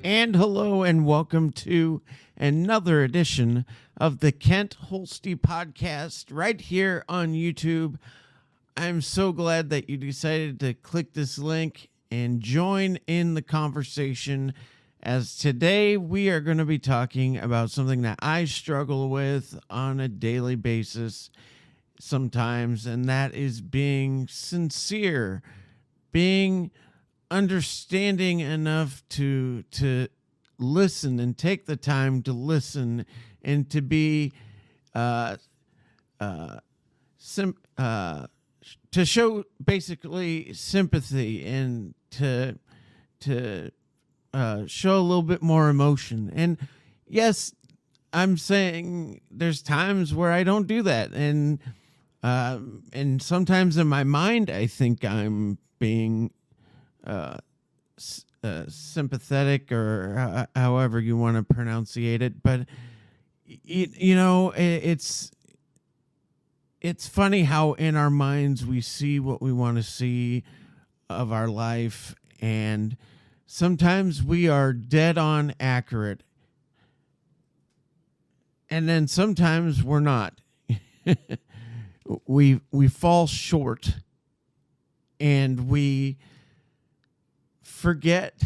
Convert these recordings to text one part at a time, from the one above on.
And hello and welcome to another edition of the Kent Holste podcast right here on YouTube. I'm so glad that you decided to click this link and join in the conversation, as today we are going to be talking about something that I struggle with on a daily basis sometimes, and that is being sincere, being understanding enough to listen and take the time to listen and to be to show basically sympathy and to show a little bit more emotion. And yes, I'm saying there's times where I don't do that, and sometimes in my mind I think I'm being sympathetic, or however you want to pronunciate it. But it's funny how in our minds we see what we want to see of our life, and sometimes we are dead on accurate, and then sometimes we're not. we fall short, and we forget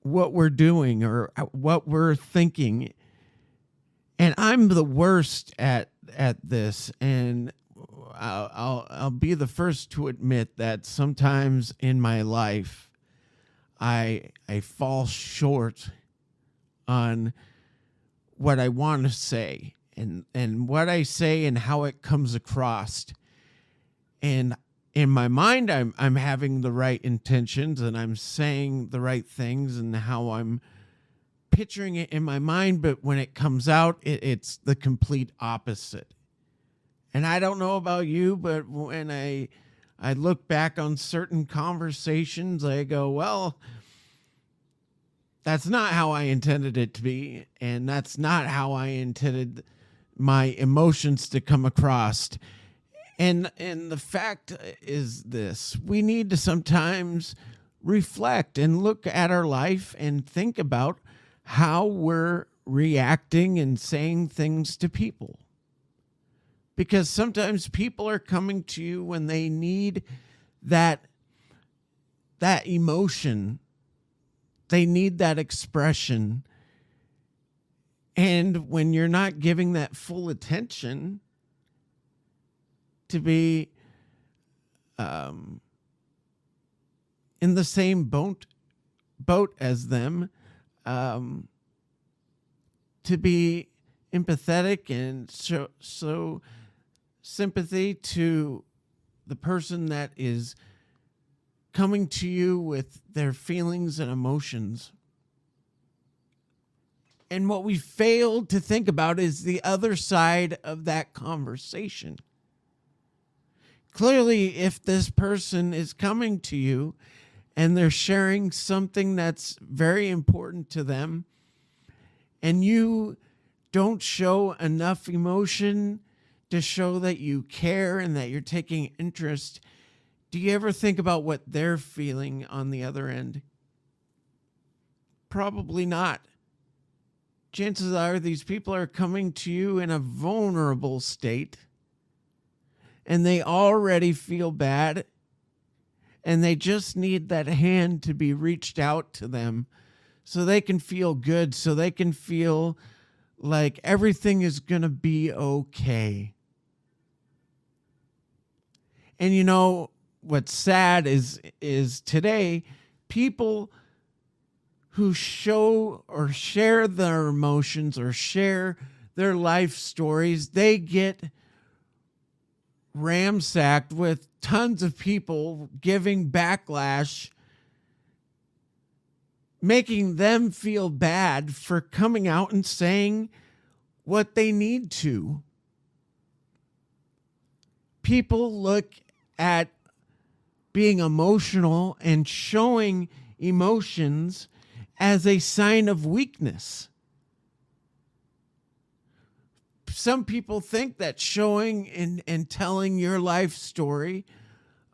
what we're doing or what we're thinking. And I'm the worst at this, and I'll be the first to admit that sometimes in my life I fall short on what I want to say and what I say and how it comes across. And in my mind, I'm having the right intentions and I'm saying the right things and how I'm picturing it in my mind, but when it comes out, it's the complete opposite. And I don't know about you, but when I look back on certain conversations, I go, well, that's not how I intended it to be, and that's not how I intended my emotions to come across. And the fact is this: we need to sometimes reflect and look at our life and think about how we're reacting and saying things to people. Because sometimes people are coming to you when they need that emotion. They need that expression. And when you're not giving that full attention to be in the same boat as them, to be empathetic and so sympathy to the person that is coming to you with their feelings and emotions. And what we failed to think about is the other side of that conversation. Clearly, if this person is coming to you and they're sharing something that's very important to them, and you don't show enough emotion to show that you care and that you're taking interest, do you ever think about what they're feeling on the other end? Probably not. Chances are these people are coming to you in a vulnerable state, and they already feel bad, and they just need that hand to be reached out to them so they can feel good, so they can feel like everything is going to be okay. And you know, what's sad is today, people who show or share their emotions or share their life stories, they get ramsacked with tons of people giving backlash, making them feel bad for coming out and saying what they need to. People look at being emotional and showing emotions as a sign of weakness. Some people think that showing and telling your life story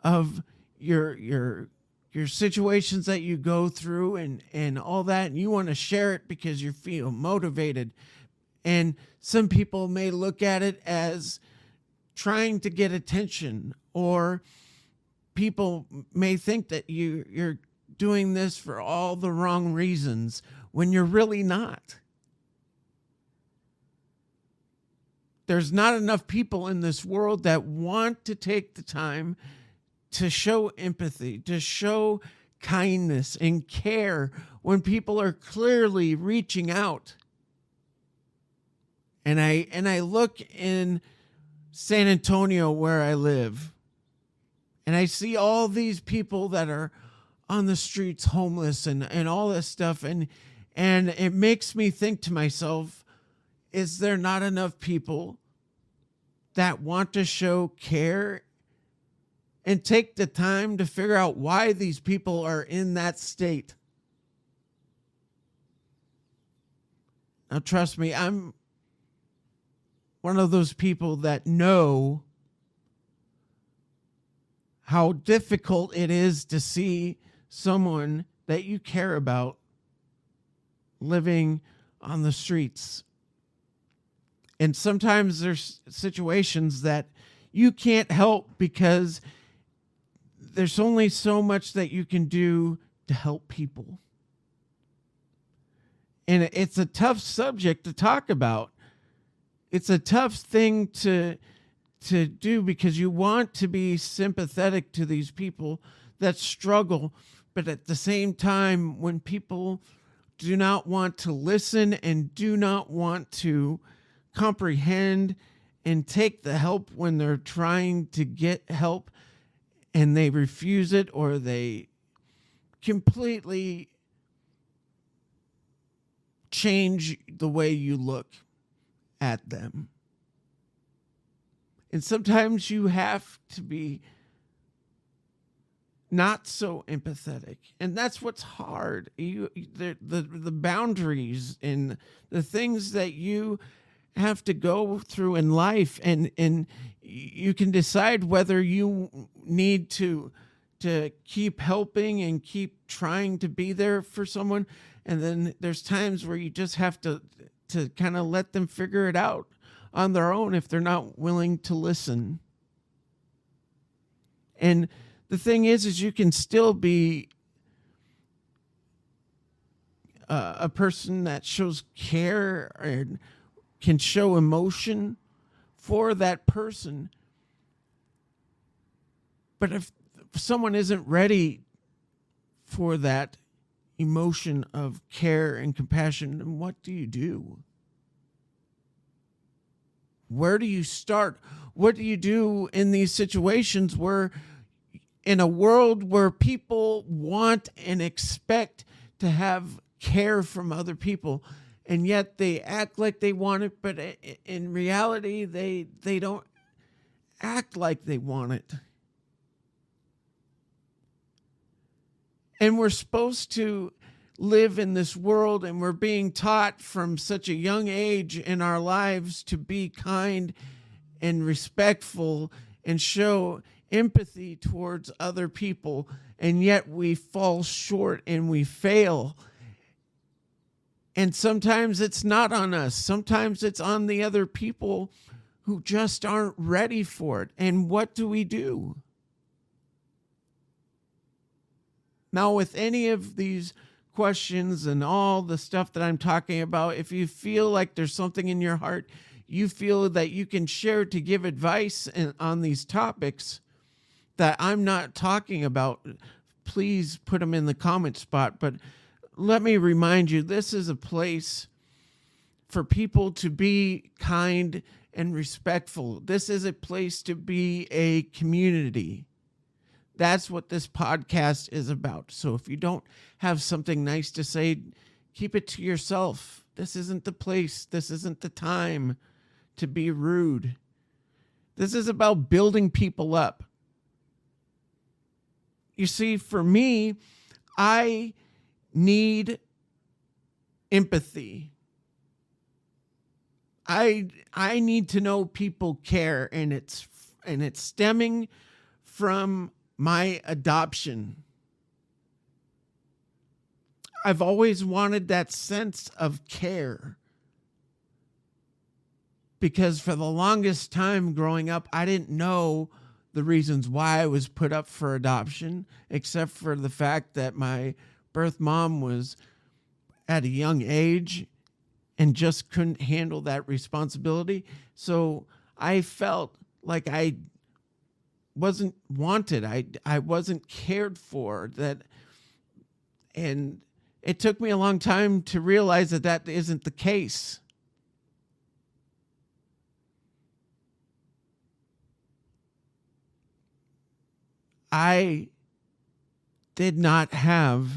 of your situations that you go through and all that, and you want to share it because you feel motivated. And some people may look at it as trying to get attention, or people may think that you're doing this for all the wrong reasons when you're really not. There's not enough people in this world that want to take the time to show empathy, to show kindness and care when people are clearly reaching out. And I look in San Antonio where I live, and I see all these people that are on the streets homeless and all this stuff. And it makes me think to myself, is there not enough people that want to show care and take the time to figure out why these people are in that state? Now, trust me, I'm one of those people that know how difficult it is to see someone that you care about living on the streets. And sometimes there's situations that you can't help because there's only so much that you can do to help people. And it's a tough subject to talk about. It's a tough thing to do because you want to be sympathetic to these people that struggle. But at the same time, when people do not want to listen and do not want to comprehend and take the help when they're trying to get help, and they refuse it, or they completely change the way you look at them. And sometimes you have to be not so empathetic, and that's what's hard. The boundaries and the things that you have to go through in life, and you can decide whether you need to keep helping and keep trying to be there for someone, and then there's times where you just have to kind of let them figure it out on their own if they're not willing to listen. And the thing is you can still be a person that shows care and can show emotion for that person. But if someone isn't ready for that emotion of care and compassion, then what do you do? Where do you start? What do you do in these situations where, in a world where people want and expect to have care from other people, and yet they act like they want it, but in reality, they don't act like they want it. And we're supposed to live in this world, and we're being taught from such a young age in our lives to be kind and respectful and show empathy towards other people, and yet we fall short and we fail. And sometimes it's not on us. Sometimes it's on the other people who just aren't ready for it. And what do we do? Now, with any of these questions and all the stuff that I'm talking about, if you feel like there's something in your heart, you feel that you can share to give advice on these topics that I'm not talking about, please put them in the comment spot. But let me remind you, this is a place for people to be kind and respectful. This is a place to be a community. That's what this podcast is about. So if you don't have something nice to say, keep it to yourself. This isn't the place. This isn't the time to be rude. This is about building people up. You see, for me, I need empathy. I need to know people care, and it's stemming from my adoption. I've always wanted that sense of care, because for the longest time growing up, I didn't know the reasons why I was put up for adoption, except for the fact that my birth mom was at a young age and just couldn't handle that responsibility. So I felt like I wasn't wanted. I wasn't cared for. And it took me a long time to realize that that isn't the case. I did not have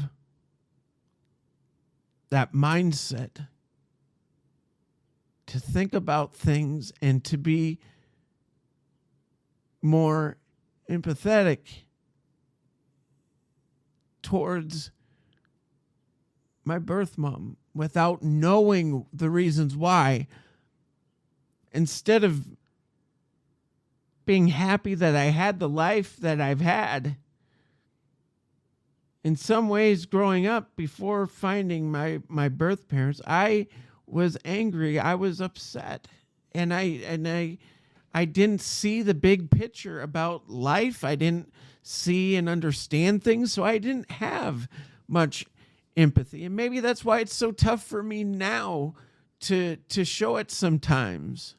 that mindset to think about things and to be more empathetic towards my birth mom without knowing the reasons why. Instead of being happy that I had the life that I've had, in some ways growing up before finding my birth parents, I was angry. I was upset. And I didn't see the big picture about life. I didn't see and understand things, so I didn't have much empathy. And maybe that's why it's so tough for me now to show it sometimes.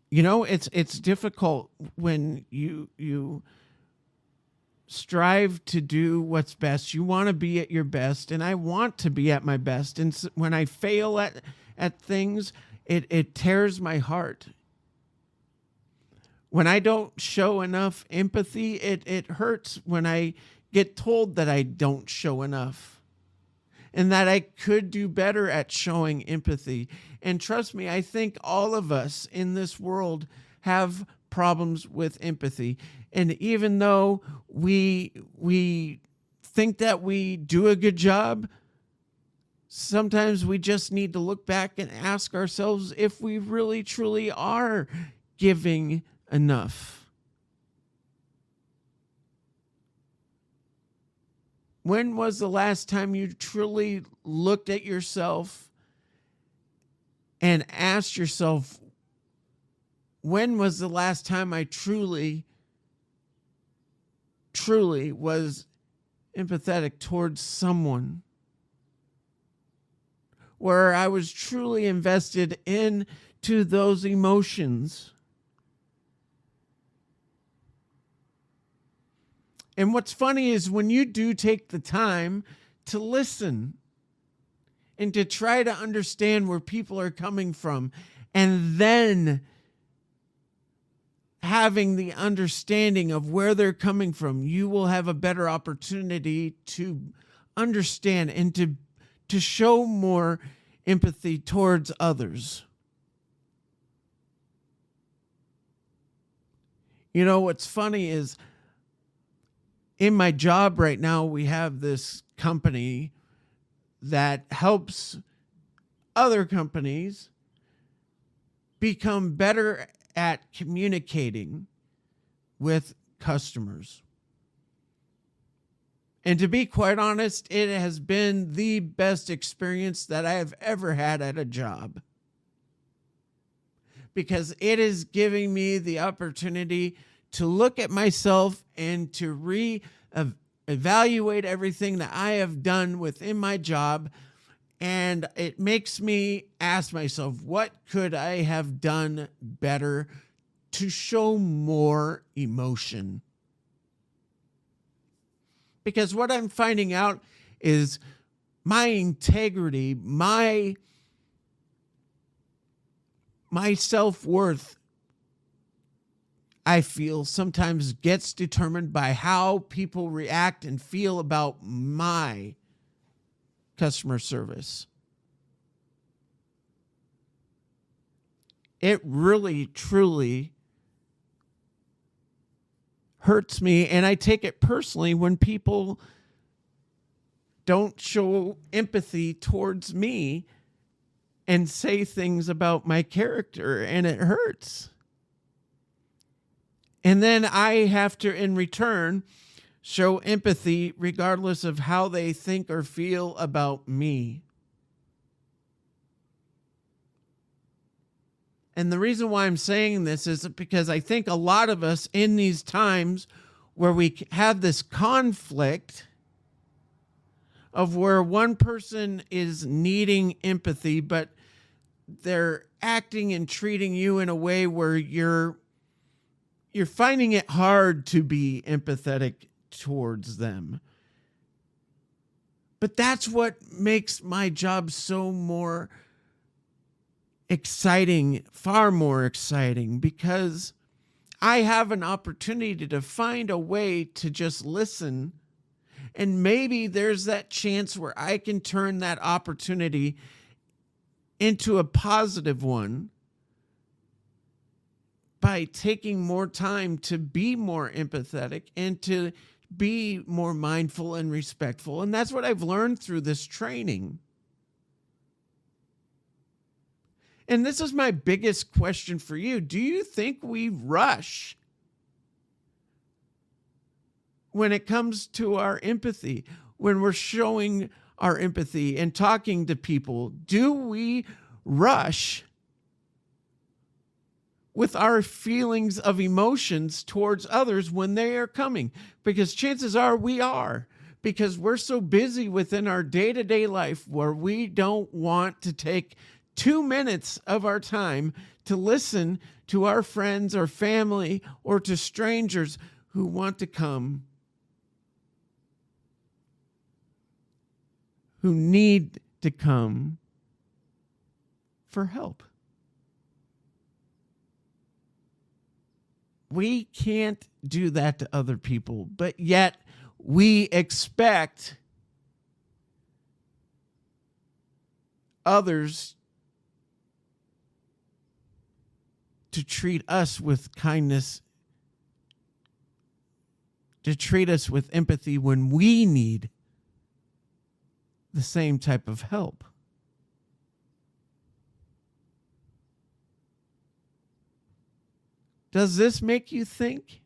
You know, it's difficult when you strive to do what's best. You want to be at your best, and I want to be at my best. And when I fail at things, it tears my heart. When I don't show enough empathy, it hurts when I get told that I don't show enough and that I could do better at showing empathy. And trust me, I think all of us in this world have problems with empathy. And even though we think that we do a good job, sometimes we just need to look back and ask ourselves if we really truly are giving enough. When was the last time you truly looked at yourself and asked yourself, when was the last time I truly was empathetic towards someone? Where I was truly invested into those emotions. And what's funny is when you do take the time to listen and to try to understand where people are coming from, and then having the understanding of where they're coming from, you will have a better opportunity to understand and to show more empathy towards others. You know, what's funny is in my job right now, we have this company that helps other companies become better at communicating with customers. And to be quite honest, it has been the best experience that I have ever had at a job, because it is giving me the opportunity to look at myself and to evaluate everything that I have done within my job. And it makes me ask myself, what could I have done better to show more emotion? Because what I'm finding out is my integrity, my My self-worth, I feel, sometimes gets determined by how people react and feel about my customer service. It really, truly hurts me, and I take it personally when people don't show empathy towards me and say things about my character, and it hurts. And then I have to, in return, show empathy regardless of how they think or feel about me. And the reason why I'm saying this is because I think a lot of us in these times where we have this conflict of where one person is needing empathy, but they're acting and treating you in a way where you're finding it hard to be empathetic towards them. But that's what makes my job so more exciting, far more exciting, because I have an opportunity to find a way to just listen. And maybe there's that chance where I can turn that opportunity into a positive one by taking more time to be more empathetic and to be more mindful and respectful. And that's what I've learned through this training. And this is my biggest question for you. Do you think we rush when it comes to our empathy, when we're showing our empathy and talking to people? Do we rush with our feelings of emotions towards others when they are coming? Because chances are we are, because we're so busy within our day-to-day life where we don't want to take 2 minutes of our time to listen to our friends or family or to strangers who want to come, who need to come for help. We can't do that to other people, but yet we expect others to treat us with kindness, to treat us with empathy when we need the same type of help. Does this make you think?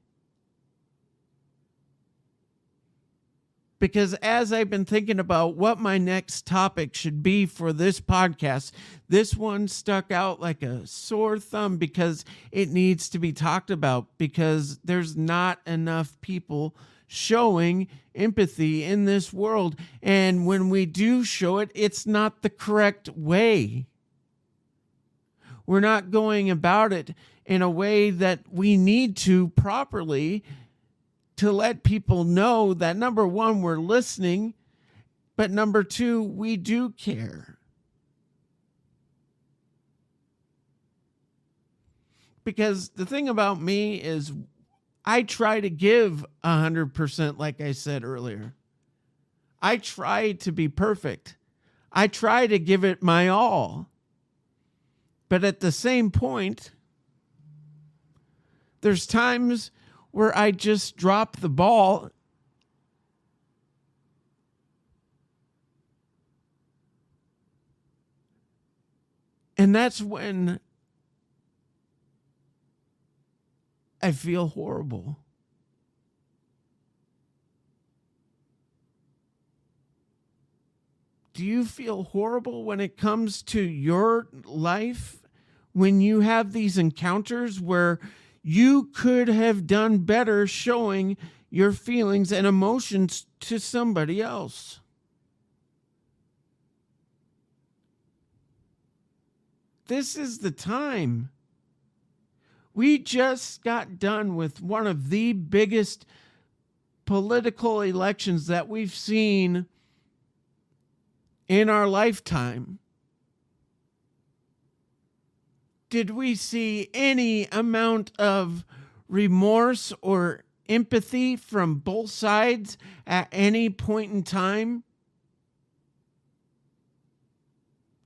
Because as I've been thinking about what my next topic should be for this podcast, this one stuck out like a sore thumb because it needs to be talked about, because there's not enough people showing empathy in this world. And when we do show it, it's not the correct way. We're not going about it in a way that we need to properly to let people know that, number one, we're listening, but number two, we do care. Because the thing about me is I try to give 100%, like I said earlier. I try to be perfect. I try to give it my all. But at the same point, there's times where I just drop the ball. And that's when I feel horrible. Do you feel horrible when it comes to your life? When you have these encounters where you could have done better showing your feelings and emotions to somebody else? This is the time. We just got done with one of the biggest political elections that we've seen in our lifetime. Did we see any amount of remorse or empathy from both sides at any point in time?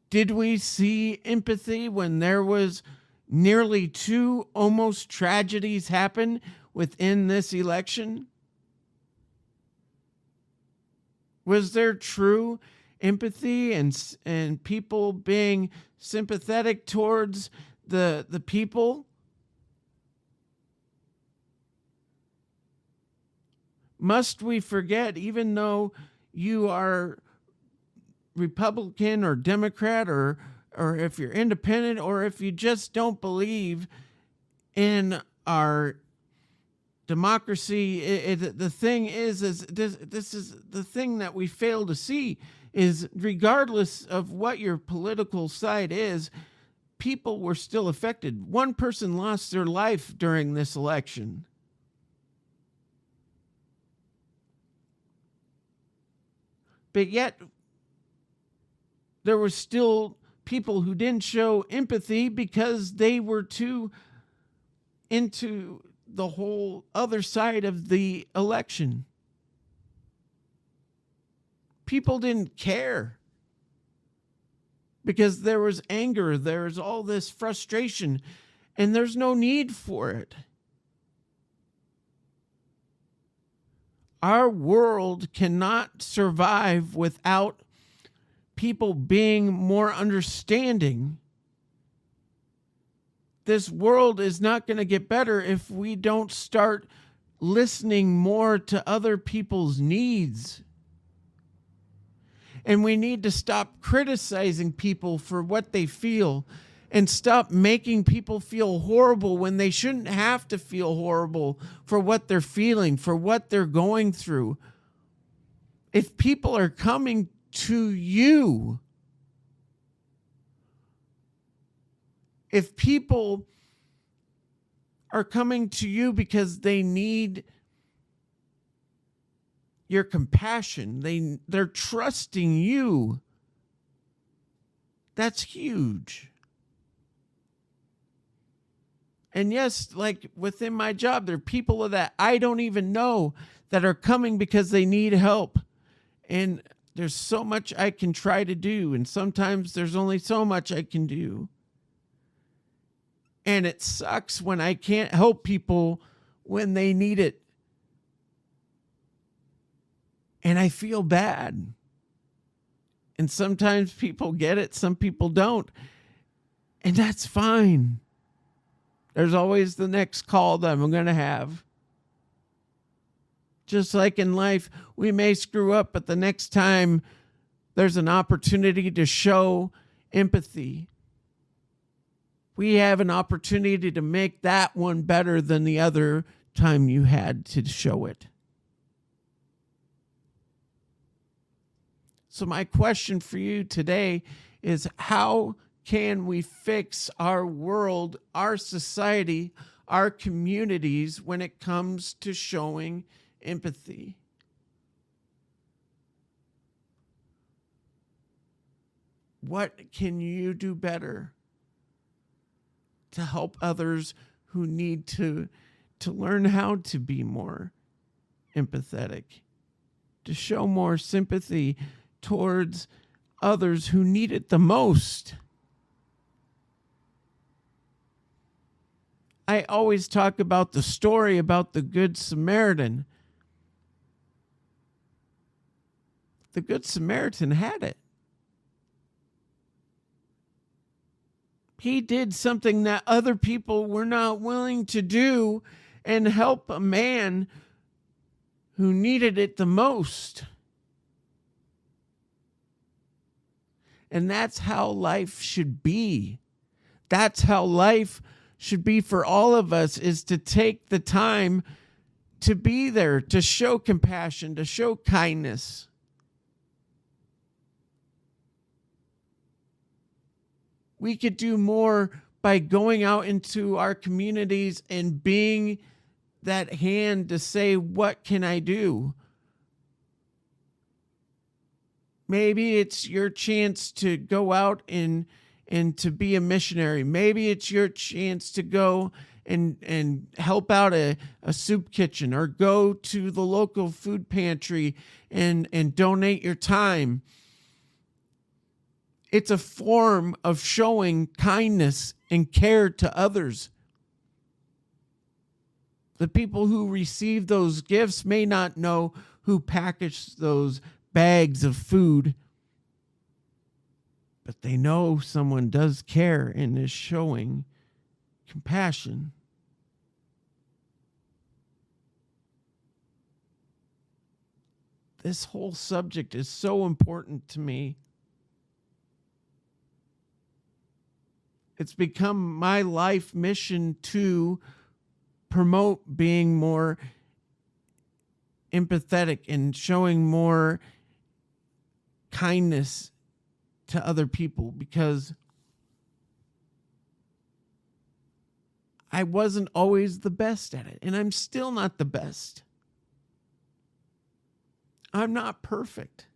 Did we see empathy when there was nearly two almost tragedies happen within this election? Was there true empathy and people being sympathetic towards the people? Must we forget, even though you are Republican or Democrat, or if you're independent, or if you just don't believe in our democracy, the thing is this is the thing that we fail to see, is regardless of what your political side is, people were still affected. One person lost their life during this election. But yet, there were still people who didn't show empathy because they were too into the whole other side of the election. People didn't care because there was anger, there's all this frustration, and there's no need for it. Our world cannot survive without people being more understanding. This world is not going to get better if we don't start listening more to other people's needs. And we need to stop criticizing people for what they feel and stop making people feel horrible when they shouldn't have to feel horrible for what they're feeling, for what they're going through. If people are coming to you, if people are coming to you because they need your compassion, they're trusting you, that's huge. And yes, like within my job, there are people that I don't even know that are coming because they need help. And there's so much I can try to do, and sometimes there's only so much I can do. And it sucks when I can't help people when they need it. And I feel bad. And sometimes people get it, some people don't. And that's fine. There's always the next call that I'm going to have. Just like in life, we may screw up, but the next time there's an opportunity to show empathy, we have an opportunity to make that one better than the other time you had to show it. So my question for you today is, how can we fix our world, our society, our communities when it comes to showing empathy? What can you do better to help others who need to learn how to be more empathetic, to show more sympathy towards others who need it the most? I always talk about the story about the Good Samaritan. The Good Samaritan had it. He did something that other people were not willing to do and help a man who needed it the most. And that's how life should be. That's how life should be for all of us, is to take the time to be there, to show compassion, to show kindness. We could do more by going out into our communities and being that hand to say, what can I do? Maybe it's your chance to go out and and to be a missionary. Maybe it's your chance to go and help out a soup kitchen, or go to the local food pantry and donate your time. It's a form of showing kindness and care to others. The people who receive those gifts may not know who packaged those bags of food, but they know someone does care and is showing compassion. This whole subject is so important to me. It's become my life mission to promote being more empathetic and showing more kindness to other people, because I wasn't always the best at it, and I'm still not the best. I'm not perfect.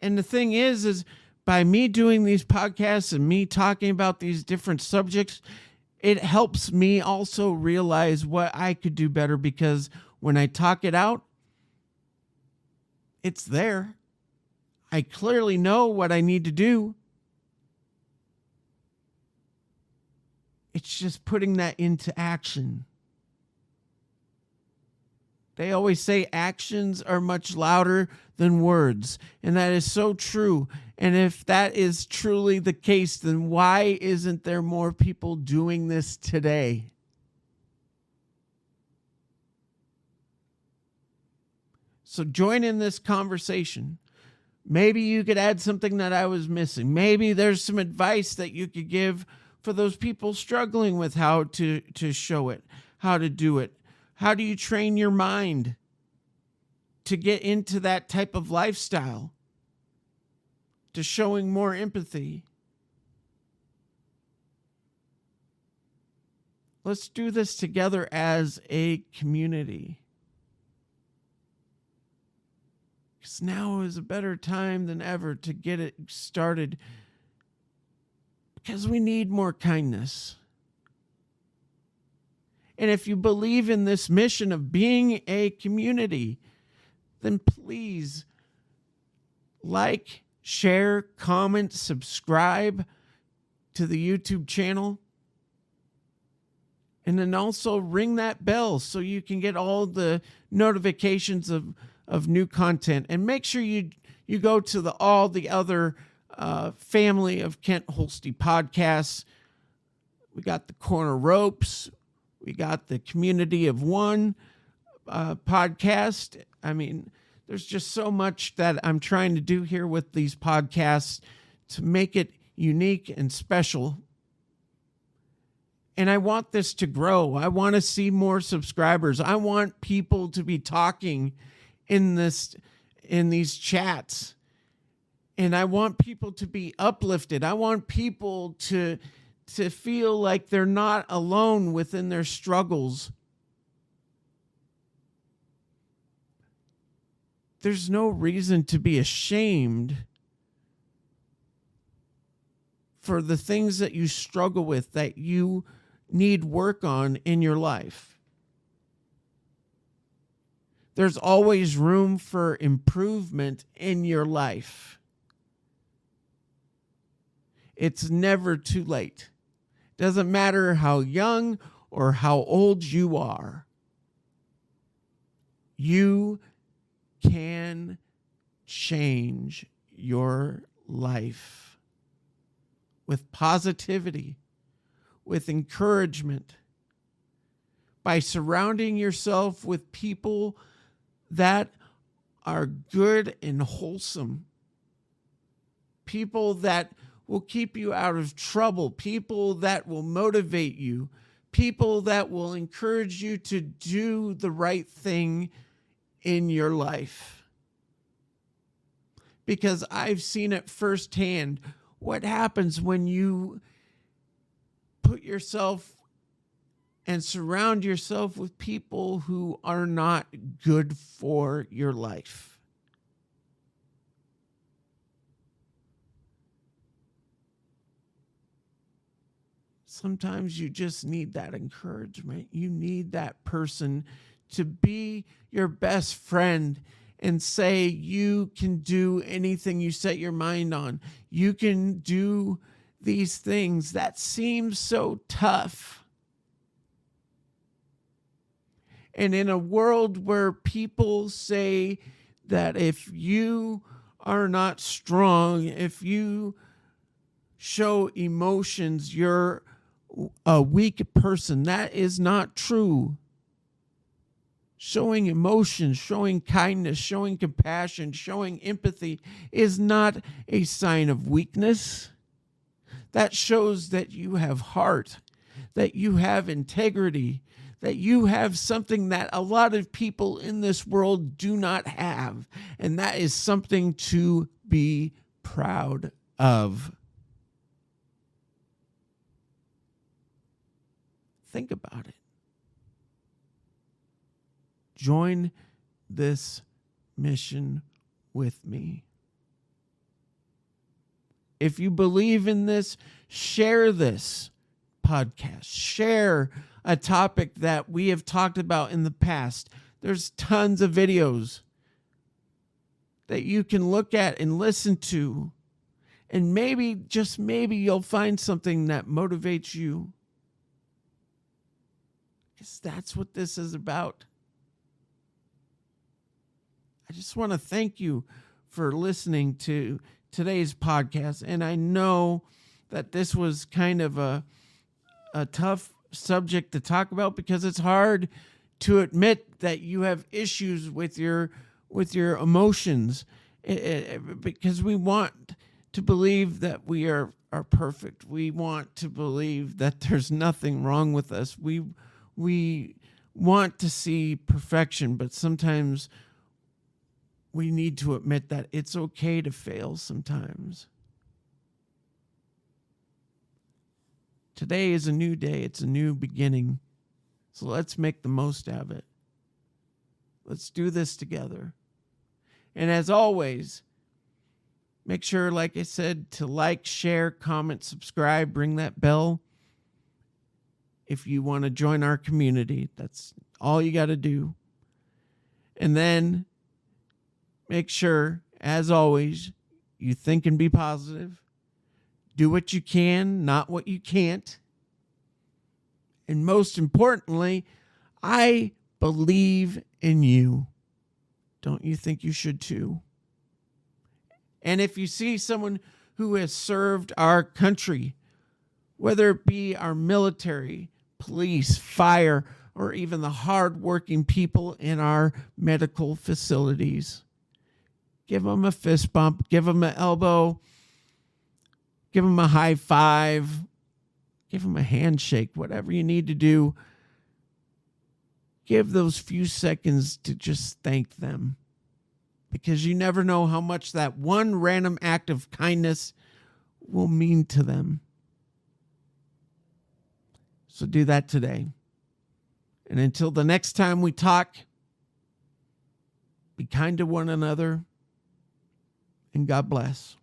And the thing is by me doing these podcasts and me talking about these different subjects, it helps me also realize what I could do better, because when I talk it out, it's there. I clearly know what I need to do. It's just putting that into action. They always say actions are much louder than words, and that is so true. And if that is truly the case, then why isn't there more people doing this today? So join in this conversation. Maybe you could add something that I was missing. Maybe there's some advice that you could give for those people struggling with how to show it, how to do it. How do you train your mind to get into that type of lifestyle, to showing more empathy? Let's do this together as a community. Because now is a better time than ever to get it started, because we need more kindness. And if you believe in this mission of being a community, then please like, share, comment, subscribe to the YouTube channel. And then also ring that bell so you can get all the notifications of new content. And make sure you go to all the other family of Kent Holste podcasts. We got the Corner Ropes. We got the Community of One podcast. I mean, there's just so much that I'm trying to do here with these podcasts to make it unique and special. And I want this to grow. I want to see more subscribers. I want people to be talking in these chats. And I want people to be uplifted. I want people to feel like they're not alone within their struggles. There's no reason to be ashamed for the things that you struggle with, that you need work on in your life. There's always room for improvement in your life. It's never too late. Doesn't matter how young or how old you are. You can change your life with positivity, with encouragement, by surrounding yourself with people that are good and wholesome, people that will keep you out of trouble, people that will motivate you, people that will encourage you to do the right thing in your life. Because I've seen it firsthand what happens when you put yourself and surround yourself with people who are not good for your life. Sometimes you just need that encouragement. You need that person to be your best friend and say you can do anything you set your mind on. You can do these things that seem so tough. And in a world where people say that if you are not strong, if you show emotions, you're a weak person, that is not true. Showing emotion, showing kindness, showing compassion, showing empathy is not a sign of weakness. That shows that you have heart, that you have integrity, that you have something that a lot of people in this world do not have. And that is something to be proud of. Think about it. Join this mission with me. If you believe in this, share this podcast. Share a topic that we have talked about in the past. There's tons of videos that you can look at and listen to. And maybe, just maybe, you'll find something that motivates you. Because that's what this is about. I just want to thank you for listening to today's podcast. And I know that this was kind of a tough subject to talk about, because it's hard to admit that you have issues with your emotions, because we want to believe that we are perfect. We want to believe that there's nothing wrong with us. We want to see perfection, but sometimes we need to admit that it's okay to fail sometimes. Today is a new day. It's a new beginning. So let's make the most of it. Let's do this together. And as always, make sure, like I said, to like, share, comment, subscribe, ring that bell. If you want to join our community, that's all you got to do. And then make sure, as always, you think and be positive. Do what you can, not what you can't. And most importantly, I believe in you. Don't you think you should too? And if you see someone who has served our country, whether it be our military, police, fire, or even the hardworking people in our medical facilities, give them a fist bump, give them an elbow, give them a high five, give them a handshake, whatever you need to do. Give those few seconds to just thank them, because you never know how much that one random act of kindness will mean to them. So do that today. And until the next time we talk, be kind to one another, and God bless.